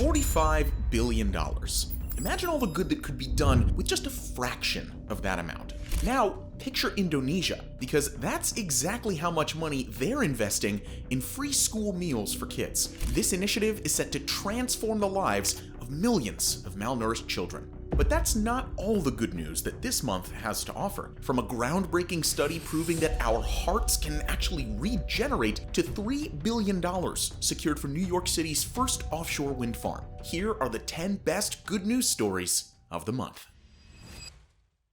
$45 billion. Imagine all the good that could be done with just a fraction of that amount. Now, picture Indonesia, because that's exactly how much money they're investing in free school meals for kids. This initiative is set to transform the lives of millions of malnourished children. But that's not all the good news that this month has to offer. From a groundbreaking study proving that our hearts can actually regenerate to $3 billion secured for New York City's first offshore wind farm. Here are the 10 best good news stories of the month.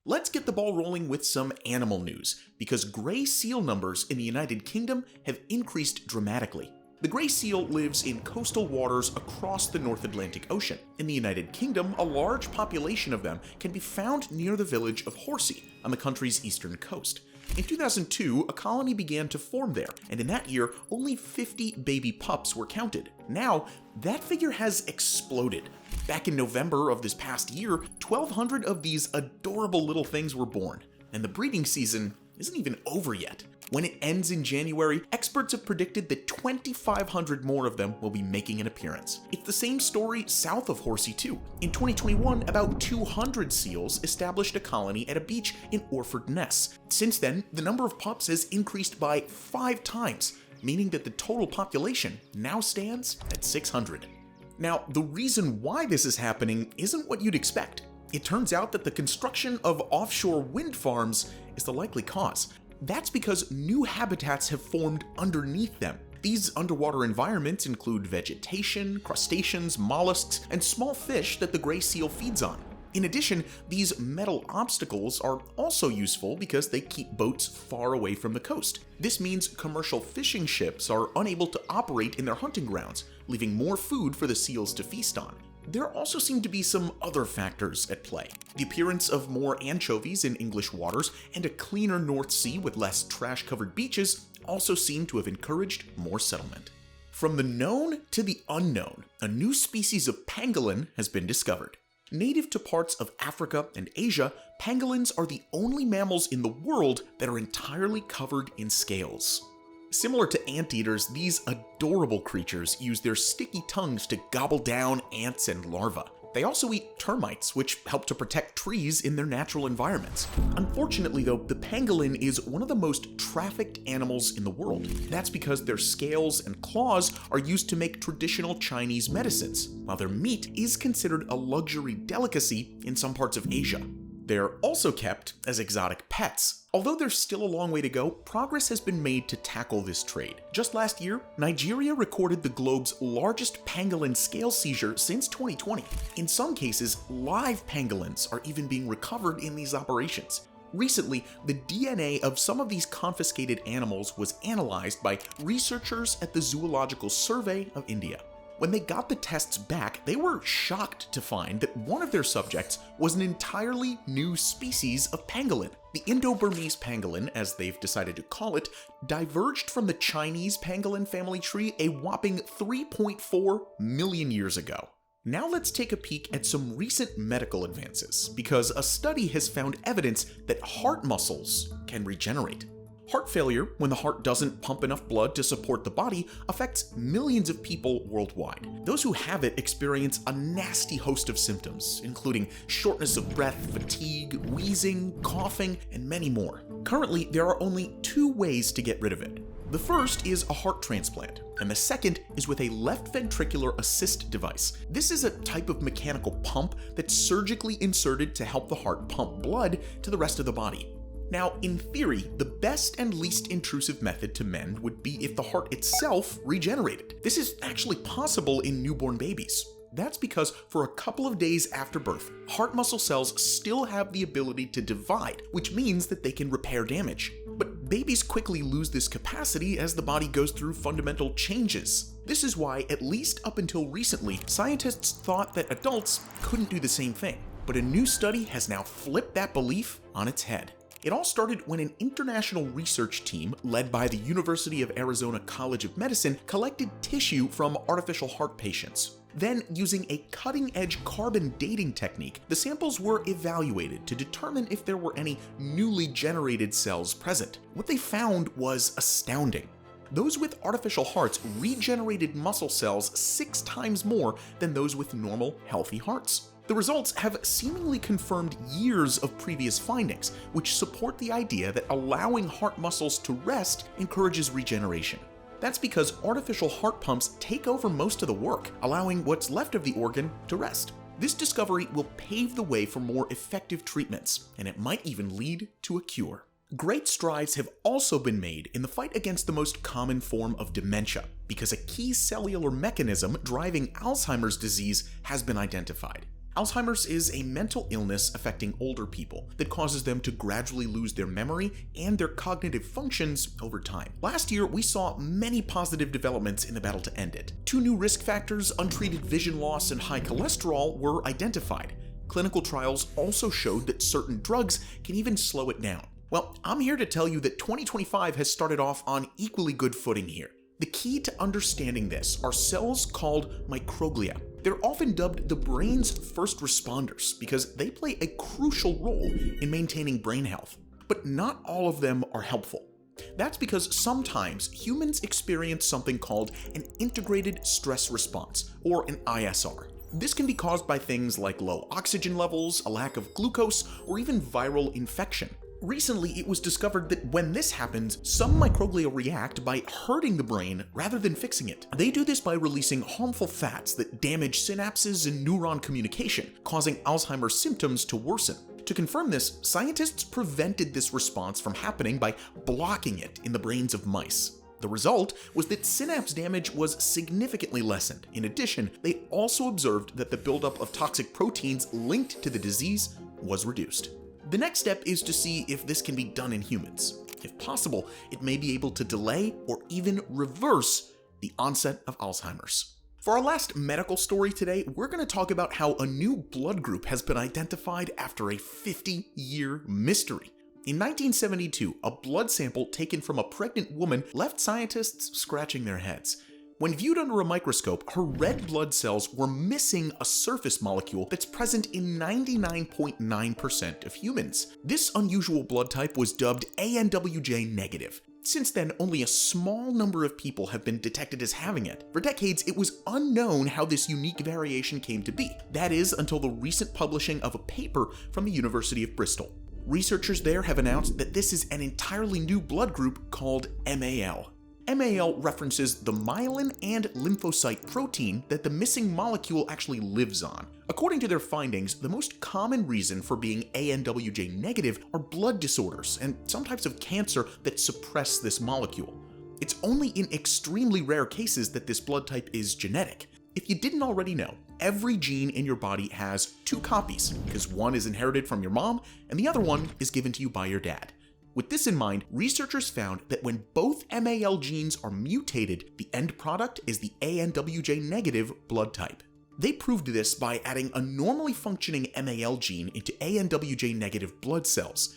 Let's get the ball rolling with some animal news, because gray seal numbers in the United Kingdom have increased dramatically. The gray seal lives in coastal waters across the North Atlantic Ocean. In the United Kingdom, a large population of them can be found near the village of Horsey on the country's eastern coast. In 2002, a colony began to form there, and in that year, only 50 baby pups were counted. Now, that figure has exploded. Back in November of this past year, 1,200 of these adorable little things were born, and the breeding season isn't even over yet. When it ends in January, experts have predicted that 2,500 more of them will be making an appearance. It's the same story south of Horsey too. In 2021, about 200 seals established a colony at a beach in Orford Ness. Since then, the number of pups has increased by 5 times, meaning that the total population now stands at 600. Now, the reason why this is happening isn't what you'd expect. It turns out that the construction of offshore wind farms is the likely cause. That's because new habitats have formed underneath them. These underwater environments include vegetation, crustaceans, mollusks, and small fish that the gray seal feeds on. In addition, these metal obstacles are also useful because they keep boats far away from the coast. This means commercial fishing ships are unable to operate in their hunting grounds, leaving more food for the seals to feast on. There also seem to be some other factors at play. The appearance of more anchovies in English waters and a cleaner North Sea with less trash-covered beaches also seem to have encouraged more settlement. From the known to the unknown, a new species of pangolin has been discovered. Native to parts of Africa and Asia, pangolins are the only mammals in the world that are entirely covered in scales. Similar to anteaters, these adorable creatures use their sticky tongues to gobble down ants and larvae. They also eat termites, which help to protect trees in their natural environments. Unfortunately though, the pangolin is one of the most trafficked animals in the world. That's because their scales and claws are used to make traditional Chinese medicines, while their meat is considered a luxury delicacy in some parts of Asia. They're also kept as exotic pets. Although there's still a long way to go, progress has been made to tackle this trade. Just last year, Nigeria recorded the globe's largest pangolin scale seizure since 2020. In some cases, live pangolins are even being recovered in these operations. Recently, the DNA of some of these confiscated animals was analyzed by researchers at the Zoological Survey of India. When they got the tests back, they were shocked to find that one of their subjects was an entirely new species of pangolin. The Indo-Burmese pangolin, as they've decided to call it, diverged from the Chinese pangolin family tree a whopping 3.4 million years ago. Now let's take a peek at some recent medical advances, because a study has found evidence that heart muscles can regenerate. Heart failure, when the heart doesn't pump enough blood to support the body, affects millions of people worldwide. Those who have it experience a nasty host of symptoms, including shortness of breath, fatigue, wheezing, coughing, and many more. Currently, there are only 2 ways to get rid of it. The first is a heart transplant, and the second is with a left ventricular assist device. This is a type of mechanical pump that's surgically inserted to help the heart pump blood to the rest of the body. Now, in theory, the best and least intrusive method to mend would be if the heart itself regenerated. This is actually possible in newborn babies. That's because for a couple of days after birth, heart muscle cells still have the ability to divide, which means that they can repair damage. But babies quickly lose this capacity as the body goes through fundamental changes. This is why, at least up until recently, scientists thought that adults couldn't do the same thing. But a new study has now flipped that belief on its head. It all started when an international research team led by the University of Arizona College of Medicine collected tissue from artificial heart patients. Then, using a cutting-edge carbon dating technique, the samples were evaluated to determine if there were any newly generated cells present. What they found was astounding. Those with artificial hearts regenerated muscle cells 6 times more than those with normal, healthy hearts. The results have seemingly confirmed years of previous findings, which support the idea that allowing heart muscles to rest encourages regeneration. That's because artificial heart pumps take over most of the work, allowing what's left of the organ to rest. This discovery will pave the way for more effective treatments, and it might even lead to a cure. Great strides have also been made in the fight against the most common form of dementia, because a key cellular mechanism driving Alzheimer's disease has been identified. Alzheimer's is a mental illness affecting older people that causes them to gradually lose their memory and their cognitive functions over time. Last year, we saw many positive developments in the battle to end it. 2 new risk factors, untreated vision loss and high cholesterol, were identified. Clinical trials also showed that certain drugs can even slow it down. Well, I'm here to tell you that 2025 has started off on equally good footing here. The key to understanding this are cells called microglia. They're often dubbed the brain's first responders because they play a crucial role in maintaining brain health. But not all of them are helpful. That's because sometimes humans experience something called an integrated stress response, or an ISR. This can be caused by things like low oxygen levels, a lack of glucose, or even viral infection. Recently, it was discovered that when this happens, some microglia react by hurting the brain rather than fixing it. They do this by releasing harmful fats that damage synapses and neuron communication, causing Alzheimer's symptoms to worsen. To confirm this, scientists prevented this response from happening by blocking it in the brains of mice. The result was that synapse damage was significantly lessened. In addition, they also observed that the buildup of toxic proteins linked to the disease was reduced. The next step is to see if this can be done in humans. If possible, it may be able to delay or even reverse the onset of Alzheimer's. For our last medical story today, we're going to talk about how a new blood group has been identified after a 50-year mystery. In 1972, a blood sample taken from a pregnant woman left scientists scratching their heads. When viewed under a microscope, her red blood cells were missing a surface molecule that's present in 99.9% of humans. This unusual blood type was dubbed ANWJ negative. Since then, only a small number of people have been detected as having it. For decades, it was unknown how this unique variation came to be. That is, until the recent publishing of a paper from the University of Bristol. Researchers there have announced that this is an entirely new blood group called MAL. MAL references the myelin and lymphocyte protein that the missing molecule actually lives on. According to their findings, the most common reason for being ANWJ negative are blood disorders and some types of cancer that suppress this molecule. It's only in extremely rare cases that this blood type is genetic. If you didn't already know, every gene in your body has 2 copies, because one is inherited from your mom and the other one is given to you by your dad. With this in mind, researchers found that when both MAL genes are mutated, the end product is the ANWJ negative blood type. They proved this by adding a normally functioning MAL gene into ANWJ negative blood cells.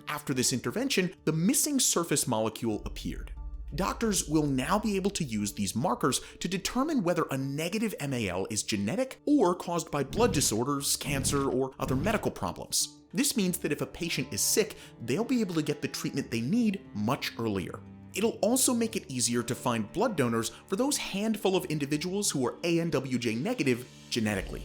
After this intervention, the missing surface molecule appeared. Doctors will now be able to use these markers to determine whether a negative MAL is genetic or caused by blood disorders, cancer, or other medical problems. This means that if a patient is sick, they'll be able to get the treatment they need much earlier. It'll also make it easier to find blood donors for those handful of individuals who are ANWJ negative genetically.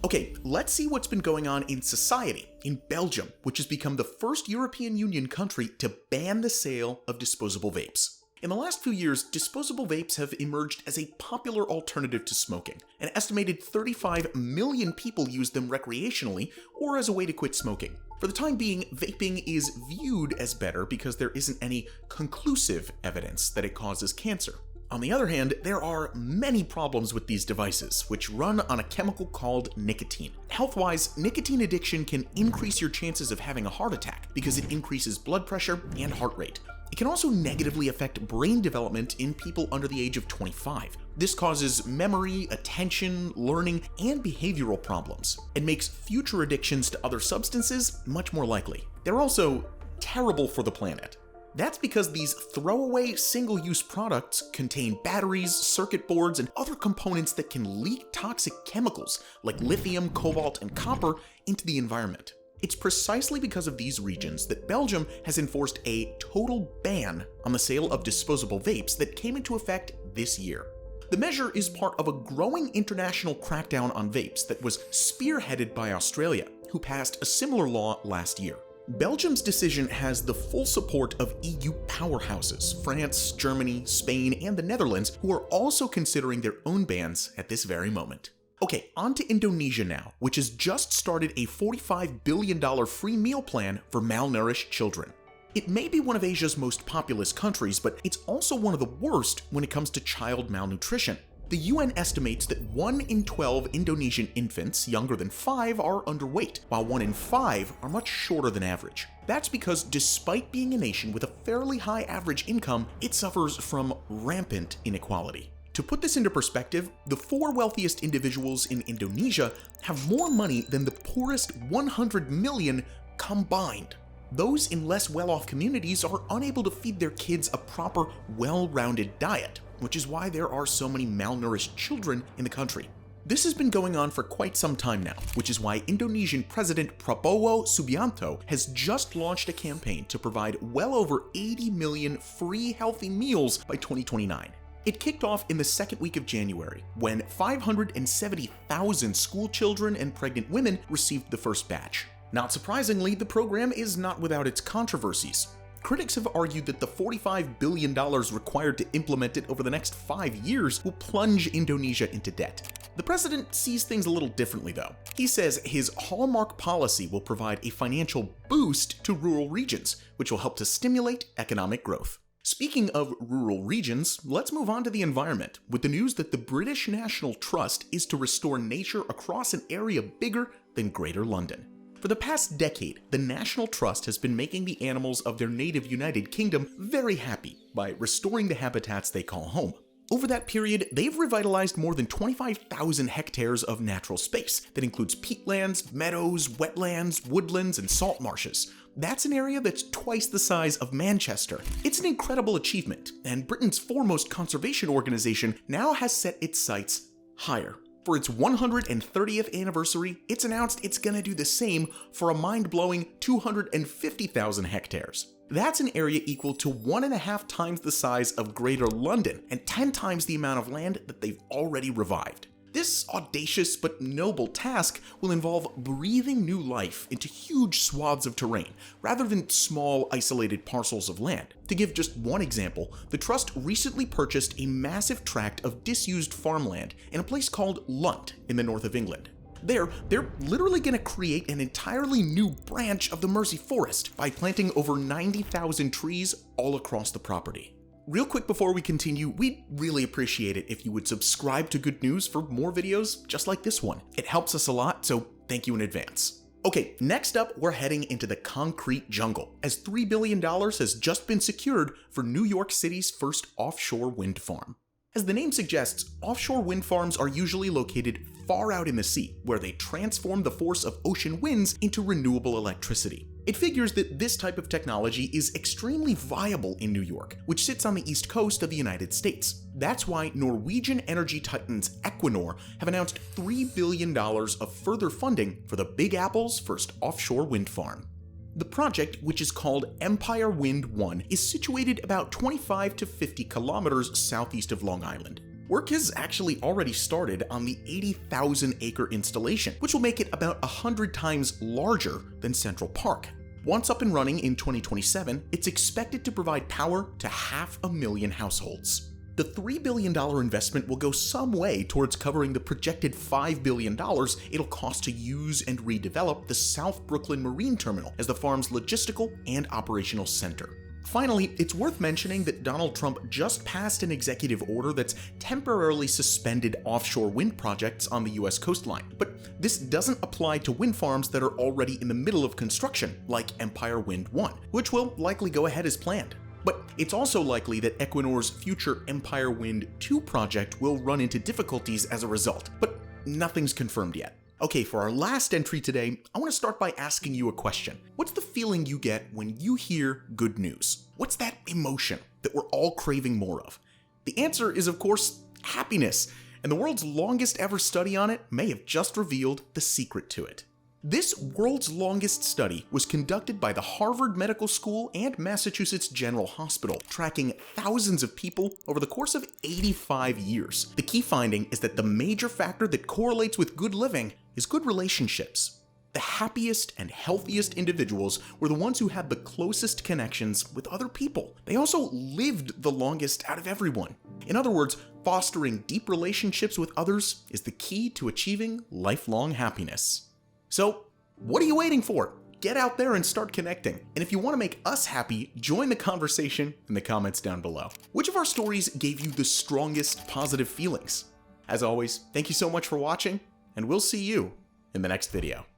Okay, let's see what's been going on in society in Belgium, which has become the first European Union country to ban the sale of disposable vapes. In the last few years, disposable vapes have emerged as a popular alternative to smoking. An estimated 35 million people use them recreationally or as a way to quit smoking. For the time being, vaping is viewed as better because there isn't any conclusive evidence that it causes cancer. On the other hand, there are many problems with these devices, which run on a chemical called nicotine. Health-wise, nicotine addiction can increase your chances of having a heart attack because it increases blood pressure and heart rate. It can also negatively affect brain development in people under the age of 25. This causes memory, attention, learning, and behavioral problems, and makes future addictions to other substances much more likely. They're also terrible for the planet. That's because these throwaway single-use products contain batteries, circuit boards, and other components that can leak toxic chemicals like lithium, cobalt, and copper into the environment. It's precisely because of these regions that Belgium has enforced a total ban on the sale of disposable vapes that came into effect this year. The measure is part of a growing international crackdown on vapes that was spearheaded by Australia, who passed a similar law last year. Belgium's decision has the full support of EU powerhouses, France, Germany, Spain, and the Netherlands, who are also considering their own bans at this very moment. Okay, on to Indonesia now, which has just started a $45 billion free meal plan for malnourished children. It may be one of Asia's most populous countries, but it's also one of the worst when it comes to child malnutrition. The UN estimates that 1 in 12 Indonesian infants younger than 5 are underweight, while 1 in 5 are much shorter than average. That's because despite being a nation with a fairly high average income, it suffers from rampant inequality. To put this into perspective, the 4 wealthiest individuals in Indonesia have more money than the poorest 100 million combined. Those in less well-off communities are unable to feed their kids a proper, well-rounded diet, which is why there are so many malnourished children in the country. This has been going on for quite some time now, which is why Indonesian President Prabowo Subianto has just launched a campaign to provide well over 80 million free healthy meals by 2029. It kicked off in the second week of January, when 570,000 school children and pregnant women received the first batch. Not surprisingly, the program is not without its controversies. Critics have argued that the $45 billion required to implement it over the next 5 years will plunge Indonesia into debt. The president sees things a little differently though. He says his hallmark policy will provide a financial boost to rural regions, which will help to stimulate economic growth. Speaking of rural regions, let's move on to the environment, with the news that the British National Trust is to restore nature across an area bigger than Greater London. For the past decade, the National Trust has been making the animals of their native United Kingdom very happy by restoring the habitats they call home. Over that period, they've revitalized more than 25,000 hectares of natural space that includes peatlands, meadows, wetlands, woodlands, and salt marshes. That's an area that's twice the size of Manchester. It's an incredible achievement, and Britain's foremost conservation organization now has set its sights higher. For its 130th anniversary, it's announced it's gonna do the same for a mind-blowing 250,000 hectares. That's an area equal to 1.5 times the size of Greater London and 10 times the amount of land that they've already revived. This audacious but noble task will involve breathing new life into huge swaths of terrain, rather than small, isolated parcels of land. To give just one example, the Trust recently purchased a massive tract of disused farmland in a place called Lunt in the north of England. They're literally going to create an entirely new branch of the Mersey Forest by planting over 90,000 trees all across the property. Real quick before we continue, we'd really appreciate it if you would subscribe to Good News for more videos just like this one. It helps us a lot, so thank you in advance. Okay, next up, we're heading into the concrete jungle, as $3 billion has just been secured for New York City's first offshore wind farm. As the name suggests, offshore wind farms are usually located far out in the sea, where they transform the force of ocean winds into renewable electricity. It figures that this type of technology is extremely viable in New York, which sits on the east coast of the United States. That's why Norwegian energy titans Equinor have announced $3 billion of further funding for the Big Apple's first offshore wind farm. The project, which is called Empire Wind 1, is situated about 25 to 50 kilometers southeast of Long Island. Work has actually already started on the 80,000-acre installation, which will make it about 100 times larger than Central Park. Once up and running in 2027, it's expected to provide power to 500,000 households. The $3 billion investment will go some way towards covering the projected $5 billion it'll cost to use and redevelop the South Brooklyn Marine Terminal as the farm's logistical and operational center. Finally, it's worth mentioning that Donald Trump just passed an executive order that's temporarily suspended offshore wind projects on the US coastline. But this doesn't apply to wind farms that are already in the middle of construction, like Empire Wind 1, which will likely go ahead as planned. But it's also likely that Equinor's future Empire Wind 2 project will run into difficulties as a result, but nothing's confirmed yet. Okay, for our last entry today, I want to start by asking you a question. What's the feeling you get when you hear good news? What's that emotion that we're all craving more of? The answer is, of course, happiness, and the world's longest ever study on it may have just revealed the secret to it. This world's longest study was conducted by the Harvard Medical School and Massachusetts General Hospital, tracking thousands of people over the course of 85 years. The key finding is that the major factor that correlates with good living is good relationships. The happiest and healthiest individuals were the ones who had the closest connections with other people. They also lived the longest out of everyone. In other words, fostering deep relationships with others is the key to achieving lifelong happiness. So, what are you waiting for? Get out there and start connecting. And if you want to make us happy, join the conversation in the comments down below. Which of our stories gave you the strongest positive feelings? As always, thank you so much for watching, and we'll see you in the next video.